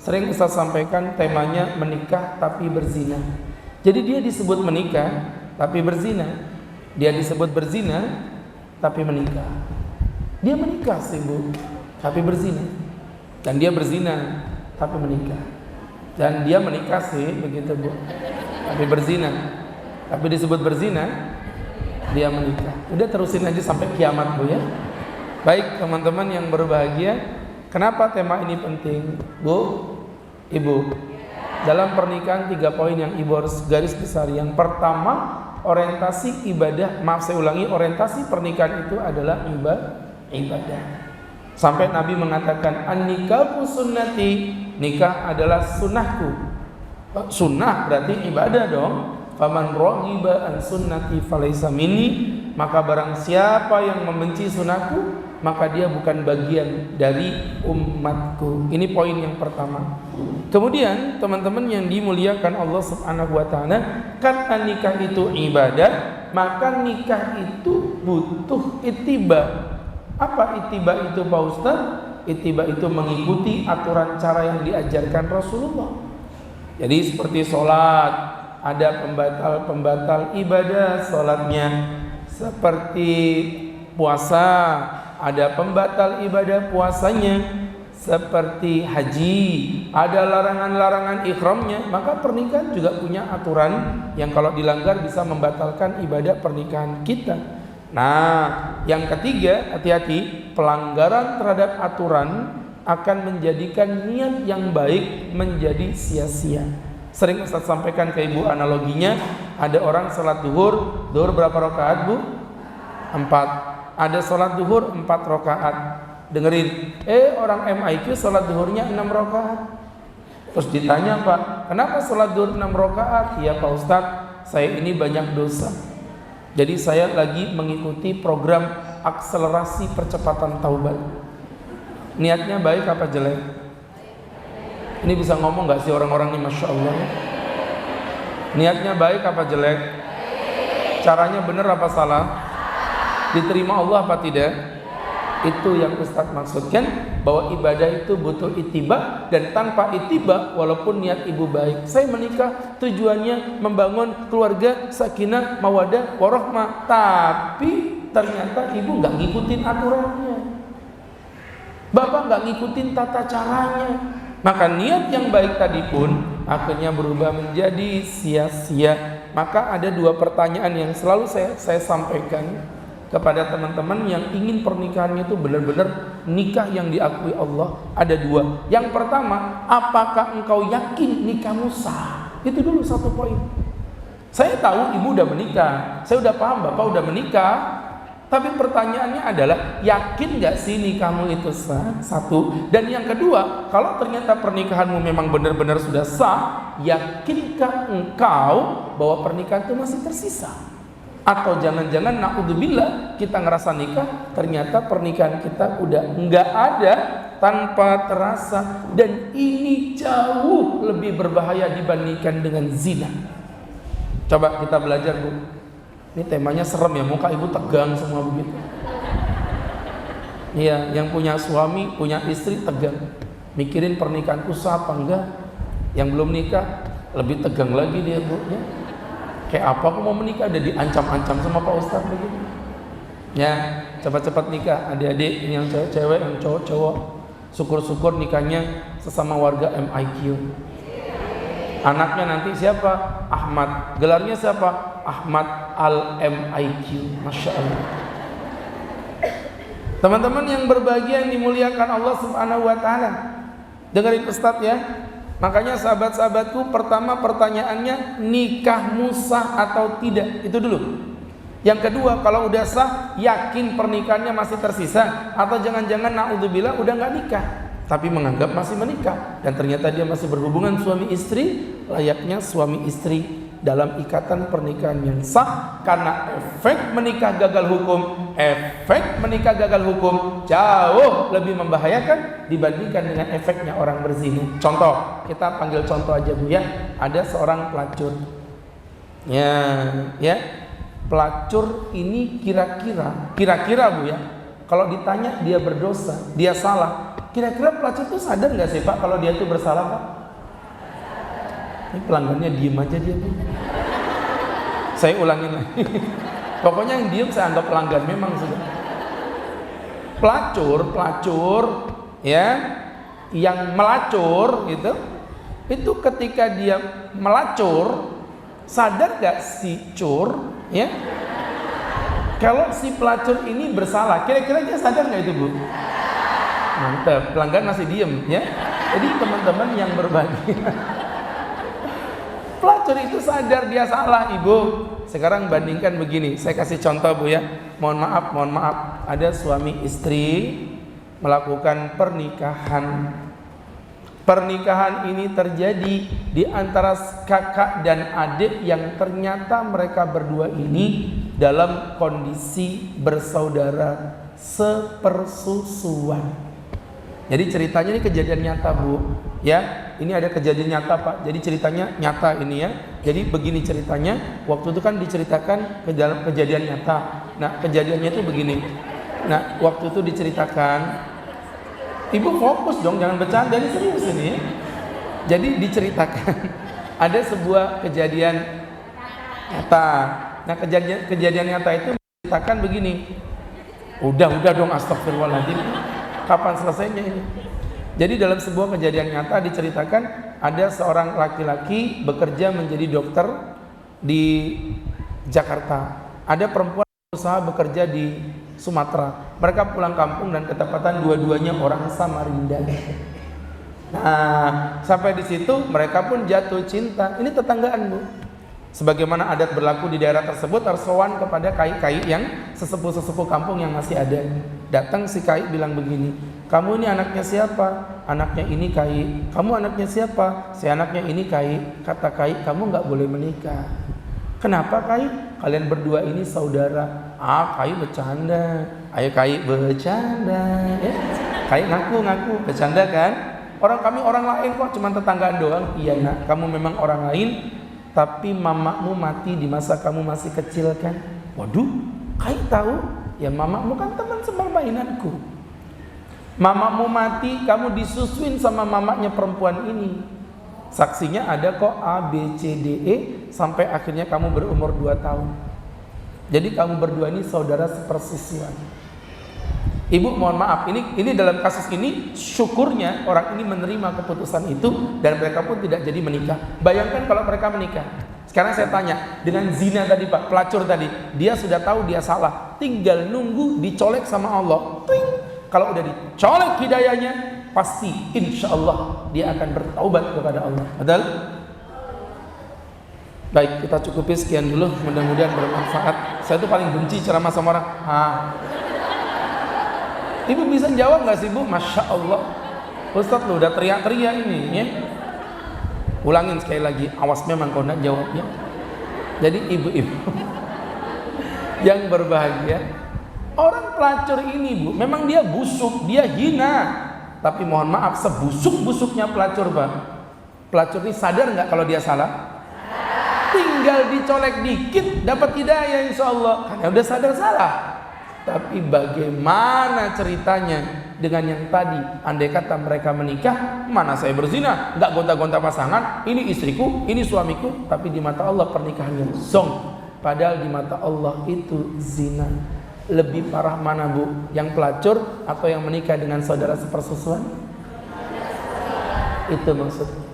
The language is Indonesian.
Sering Ustaz sampaikan temanya menikah tapi berzina. Jadi dia disebut menikah tapi berzina. Dia disebut berzina tapi menikah. Dia menikah sih Bu, tapi berzina. Dan dia berzina tapi menikah. Dan dia menikah sih begitu Bu, tapi berzina. Tapi disebut berzina, dia menikah. Udah terusin aja sampai kiamat Bu ya. Baik teman-teman yang berbahagia, kenapa tema ini penting Bu, Ibu? Dalam pernikahan 3 poin yang Ibu harus garis besar. Yang pertama, orientasi ibadah. Maaf saya ulangi, orientasi pernikahan itu adalah ibadah. Sampai Nabi mengatakan an-nikahu sunnati, nikah adalah sunnahku. Sunnah berarti ibadah dong. Faman raghiba an sunnati falaysa minni, maka barang siapa yang membenci sunnahku, maka dia bukan bagian dari umatku. Ini poin yang pertama. Kemudian teman-teman yang dimuliakan Allah Subhanahu wa taala, kan nikah itu ibadah, maka nikah itu butuh ittiba. Apa ittiba itu Pak Ustaz? Ittiba itu mengikuti aturan cara yang diajarkan Rasulullah. Jadi seperti sholat, ada pembatal ibadah sholatnya. Seperti puasa, ada pembatal ibadah puasanya. Seperti haji, ada larangan-larangan ihramnya. Maka pernikahan juga punya aturan yang kalau dilanggar bisa membatalkan ibadah pernikahan kita. Nah, yang ketiga, hati-hati, pelanggaran terhadap aturan akan menjadikan niat yang baik menjadi sia-sia. Sering Ustaz sampaikan ke Ibu analoginya, ada orang salat duhur berapa rakaat Bu? 4. Ada salat duhur 4 rakaat. Dengerin, orang MIQ salat duhurnya 6 rakaat. Terus ditanya, Pak, kenapa salat duhur 6 rakaat? Ya Pak Ustaz, saya ini banyak dosa. Jadi saya lagi mengikuti program akselerasi percepatan taubat. Niatnya baik apa jelek? Ini bisa ngomong gak sih orang-orang ini? Masya Allah. Niatnya baik apa jelek? Caranya benar apa salah? Diterima Allah apa tidak? Itu yang Ustadz maksudkan, bahwa ibadah itu butuh ittiba. Dan tanpa ittiba, walaupun niat ibu baik, saya menikah tujuannya membangun keluarga sakinah, mawadah, warahmah, tapi ternyata ibu gak ngikutin aturannya, bapak gak ngikutin tata caranya, maka niat yang baik tadi pun akhirnya berubah menjadi sia-sia. Maka ada 2 pertanyaan yang selalu saya sampaikan kepada teman-teman yang ingin pernikahannya itu benar-benar nikah yang diakui Allah. Ada 2. Yang pertama, apakah engkau yakin nikahmu sah? Itu dulu 1 poin. Saya tahu ibu udah menikah, saya udah paham bapak udah menikah, tapi pertanyaannya adalah, yakin gak sih nikahmu itu sah? 1. Dan yang kedua, kalau ternyata pernikahanmu memang benar-benar sudah sah, yakinkah engkau bahwa pernikahan itu masih tersisa? Atau jangan-jangan na'udzubillah kita ngerasa nikah, ternyata pernikahan kita udah enggak ada tanpa terasa. Dan ini jauh lebih berbahaya dibandingkan dengan zina. Coba kita belajar Bu. Ini temanya serem ya, muka ibu tegang semua begitu. Iya, yang punya suami, punya istri tegang, mikirin pernikahanku sah apa enggak. Yang belum nikah lebih tegang lagi dia Bu ya. Kayak apa aku mau menikah, udah diancam-ancam sama Pak Ustadz begitu. Ya, cepat-cepat nikah adik-adik, ini yang cewek-cewek, yang cowok-cowok. Syukur-syukur nikahnya sesama warga MIQ. Anaknya nanti siapa? Ahmad. Gelarnya siapa? Ahmad Al-MIQ. Masya Allah. Teman-teman yang berbahagia, yang dimuliakan Allah Subhanahu wa taala, dengerin Ustadz ya. Makanya sahabat-sahabatku, pertama pertanyaannya, nikahmu sah atau tidak? Itu dulu. Yang kedua, kalau udah sah, yakin pernikahannya masih tersisa? Atau jangan-jangan na'udzubillah udah gak nikah, tapi menganggap masih menikah, dan ternyata dia masih berhubungan suami istri layaknya suami istri dalam ikatan pernikahan yang sah. Karena efek menikah gagal hukum jauh lebih membahayakan dibandingkan dengan efeknya orang berzina. Contoh, kita panggil contoh aja Bu ya. Ada seorang pelacur. Ya. Pelacur ini kira-kira Bu ya, kalau ditanya dia berdosa, dia salah, Kira-kira pelacur itu sadar nggak sih Pak kalau dia itu bersalah Pak? Ini pelanggannya diem aja dia tuh. Saya ulangin lagi. Pokoknya yang diem saya anggap pelanggan memang sudah. Pelacur ya, yang melacur gitu, itu ketika dia melacur sadar gak si cur ya, kalau si pelacur ini bersalah, kira-kira dia sadar gak itu Bu? Mantap, pelanggan masih diem ya. Jadi teman-teman yang berbahagia, pelacur itu sadar dia salah Ibu. Sekarang bandingkan begini, saya kasih contoh Bu ya. Mohon maaf, ada suami istri melakukan pernikahan. Pernikahan ini terjadi di antara kakak dan adik yang ternyata mereka berdua ini dalam kondisi bersaudara sepersusuan. Jadi ceritanya ini kejadian nyata Bu ya. Ini ada kejadian nyata Pak. Jadi ceritanya nyata ini ya. Jadi begini ceritanya. Waktu itu kan diceritakan ke dalam kejadian nyata. Nah kejadiannya itu begini. Nah waktu itu diceritakan, Ibu fokus dong, jangan bercanda, ini serius ini ya. Jadi diceritakan ada sebuah kejadian nyata. Nah kejadian nyata itu diceritakan begini. Udah dong, astagfirullahaladzim. Kapan selesainya ini? Jadi dalam sebuah kejadian nyata diceritakan ada seorang laki-laki bekerja menjadi dokter di Jakarta. Ada perempuan berusaha bekerja di Sumatera. Mereka pulang kampung dan ketepatan dua-duanya orang Samarinda. Nah, sampai di situ mereka pun jatuh cinta. Ini tetanggaan Bu. Sebagaimana adat berlaku di daerah tersebut, harus sowan kepada kai-kai yang sesepuh-sesepuh kampung yang masih ada. Datang si kai bilang begini, kamu ini anaknya siapa? Anaknya ini kai. Kamu anaknya siapa? Si anaknya ini kai. Kata kai, kamu nggak boleh menikah. Kenapa kai? Kalian berdua ini saudara. Ah, kai bercanda. Ayo kai bercanda. Ya. Kai ngaku bercanda kan? Kami orang lain kok, cuma tetanggaan doang. Iya nak, kamu memang orang lain. Tapi mamamu mati di masa kamu masih kecil kan? Waduh, kai tahu? Ya mamamu kan teman sepermainanku. Mamamu mati, kamu disusuin sama mamanya perempuan ini. Saksinya ada kok A, B, C, D, E. Sampai akhirnya kamu berumur 2 tahun. Jadi kamu berdua ini saudara sepersusuan. Ibu mohon maaf, ini dalam kasus ini syukurnya orang ini menerima keputusan itu dan mereka pun tidak jadi menikah. Bayangkan kalau mereka menikah. Sekarang saya tanya, dengan zina tadi Pak, pelacur tadi, dia sudah tahu dia salah, tinggal nunggu dicolek sama Allah. Ting. Kalau udah dicolek hidayahnya, pasti insya Allah dia akan bertaubat kepada Allah. Betul? Baik, kita cukupi sekian dulu, mudah-mudahan bermanfaat. Saya tuh paling benci ceramah sama orang. Ibu bisa jawab nggak sih Bu? Masya Allah, Ustadz lu udah teriak-teriak ini ya. Ulangin sekali lagi, awas memang kau nak jawabnya. Jadi ibu-ibu yang berbahagia, orang pelacur ini Bu, memang dia busuk, dia hina. Tapi mohon maaf, sebusuk-busuknya pelacur Pak, pelacur ini sadar nggak kalau dia salah? Tinggal dicolek dikit dapat hidayah insya Allah, karena udah sadar salah. Tapi bagaimana ceritanya dengan yang tadi? Andai kata mereka menikah, mana saya berzina, nggak gonta-gonta pasangan, ini istriku, ini suamiku, tapi di mata Allah pernikahannya zong. Padahal di mata Allah itu zina. Lebih parah mana Bu? Yang pelacur atau yang menikah dengan saudara sepersusuan? Itu maksudnya.